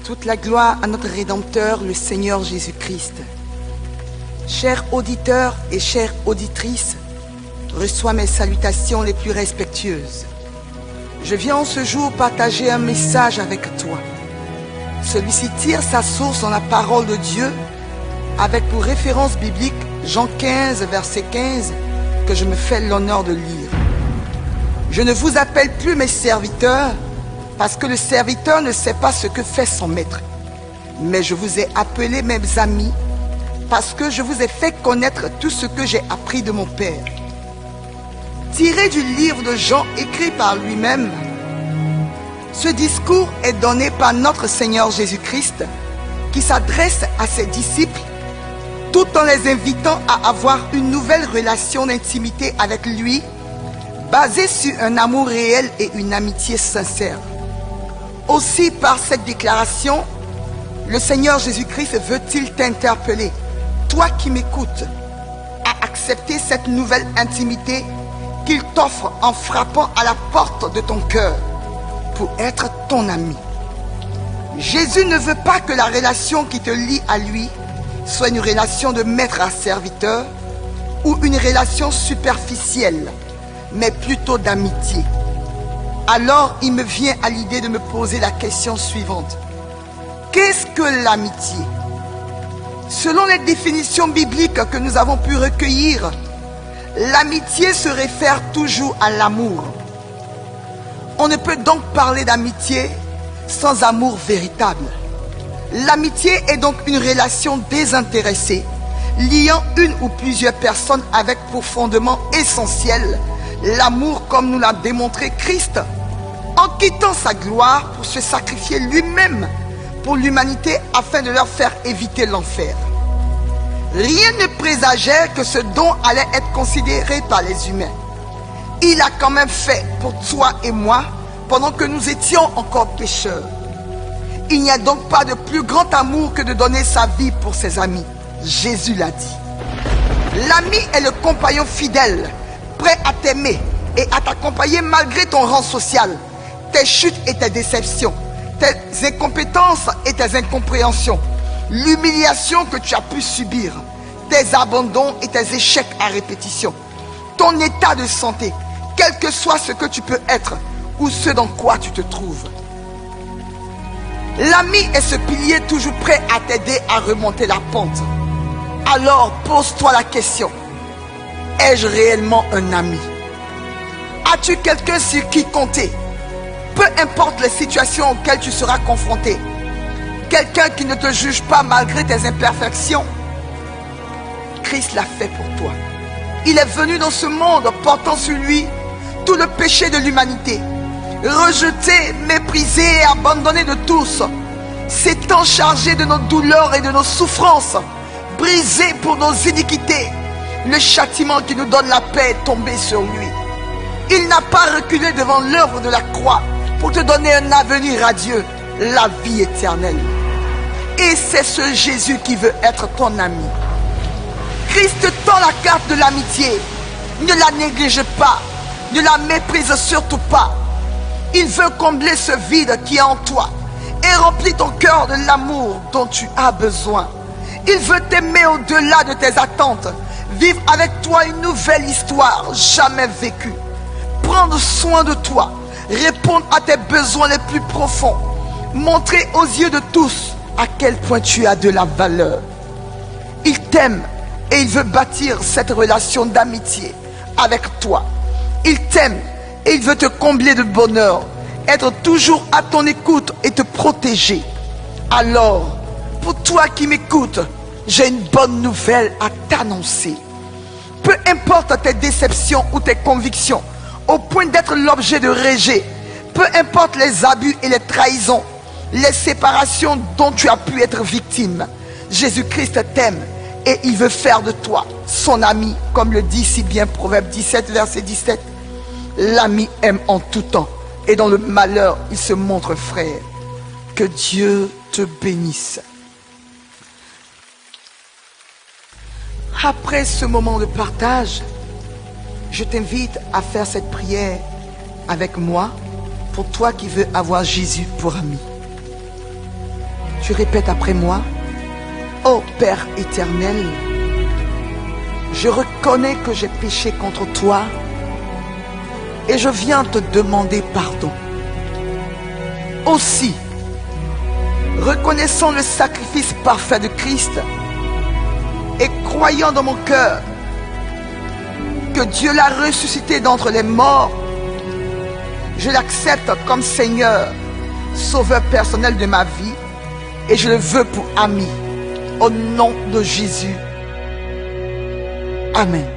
Toute la gloire à notre Rédempteur, le Seigneur Jésus-Christ. Chers auditeurs et chères auditrices, reçois mes salutations les plus respectueuses. Je viens en ce jour partager un message avec toi. Celui-ci tire sa source dans la parole de Dieu, avec pour référence biblique Jean 15, verset 15, que je me fais l'honneur de lire. Je ne vous appelle plus mes serviteurs, parce que le serviteur ne sait pas ce que fait son maître. Mais je vous ai appelés mes amis, parce que je vous ai fait connaître tout ce que j'ai appris de mon Père. Tiré du livre de Jean écrit par lui-même, ce discours est donné par notre Seigneur Jésus-Christ, qui s'adresse à ses disciples, tout en les invitant à avoir une nouvelle relation d'intimité avec lui, basée sur un amour réel et une amitié sincère. Aussi, par cette déclaration, le Seigneur Jésus-Christ veut-il t'interpeller, toi qui m'écoutes, à accepter cette nouvelle intimité qu'il t'offre en frappant à la porte de ton cœur pour être ton ami. Jésus ne veut pas que la relation qui te lie à lui soit une relation de maître à serviteur ou une relation superficielle, mais plutôt d'amitié. Alors, il me vient à l'idée de me poser la question suivante. Qu'est-ce que l'amitié? Selon les définitions bibliques que nous avons pu recueillir, l'amitié se réfère toujours à l'amour. On ne peut donc parler d'amitié sans amour véritable. L'amitié est donc une relation désintéressée, liant une ou plusieurs personnes avec pour fondement essentiel l'amour, comme nous l'a démontré Christ, en quittant sa gloire pour se sacrifier lui-même pour l'humanité afin de leur faire éviter l'enfer. Rien ne présageait que ce don allait être considéré par les humains. Il a quand même fait pour toi et moi pendant que nous étions encore pécheurs. Il n'y a donc pas de plus grand amour que de donner sa vie pour ses amis. Jésus l'a dit. L'ami est le compagnon fidèle, prêt à t'aimer et à t'accompagner malgré ton rang social, tes chutes et tes déceptions, tes incompétences et tes incompréhensions, l'humiliation que tu as pu subir, tes abandons et tes échecs à répétition, ton état de santé, quel que soit ce que tu peux être ou ce dans quoi tu te trouves. L'ami est ce pilier toujours prêt à t'aider à remonter la pente. Alors pose-toi la question, ai-je réellement un ami? As-tu quelqu'un sur qui compter? Peu importe les situations auxquelles tu seras confronté. Quelqu'un qui ne te juge pas malgré tes imperfections. Christ l'a fait pour toi. Il est venu dans ce monde portant sur lui tout le péché de l'humanité. Rejeté, méprisé et abandonné de tous. S'étant chargé de nos douleurs et de nos souffrances. Brisé pour nos iniquités. Le châtiment qui nous donne la paix est tombé sur lui. Il n'a pas reculé devant l'œuvre de la croix pour te donner un avenir radieux, la vie éternelle. Et c'est ce Jésus qui veut être ton ami. Christ tend la carte de l'amitié. Ne la néglige pas. Ne la méprise surtout pas. Il veut combler ce vide qui est en toi et remplir ton cœur de l'amour dont tu as besoin. Il veut t'aimer au-delà de tes attentes. Vivre avec toi une nouvelle histoire jamais vécue. Prendre soin de toi. Répondre à tes besoins les plus profonds. Montrer aux yeux de tous à quel point tu as de la valeur. Il t'aime et il veut bâtir cette relation d'amitié avec toi. Il t'aime et il veut te combler de bonheur, être toujours à ton écoute et te protéger. Alors, pour toi qui m'écoutes, j'ai une bonne nouvelle à t'annoncer. Peu importe tes déceptions ou tes convictions, au point d'être l'objet de rejet, peu importe les abus et les trahisons, les séparations dont tu as pu être victime, Jésus-Christ t'aime et il veut faire de toi son ami, comme le dit si bien Proverbe 17, verset 17. L'ami aime en tout temps et dans le malheur, il se montre frère. Que Dieu te bénisse. Après ce moment de partage, je t'invite à faire cette prière avec moi pour toi qui veux avoir Jésus pour ami. Tu répètes après moi. Ô Père éternel, je reconnais que j'ai péché contre toi et je viens te demander pardon. Aussi, reconnaissant le sacrifice parfait de Christ et croyant dans mon cœur que Dieu l'a ressuscité d'entre les morts, je l'accepte comme Seigneur, Sauveur personnel de ma vie et je le veux pour ami. Au nom de Jésus. Amen.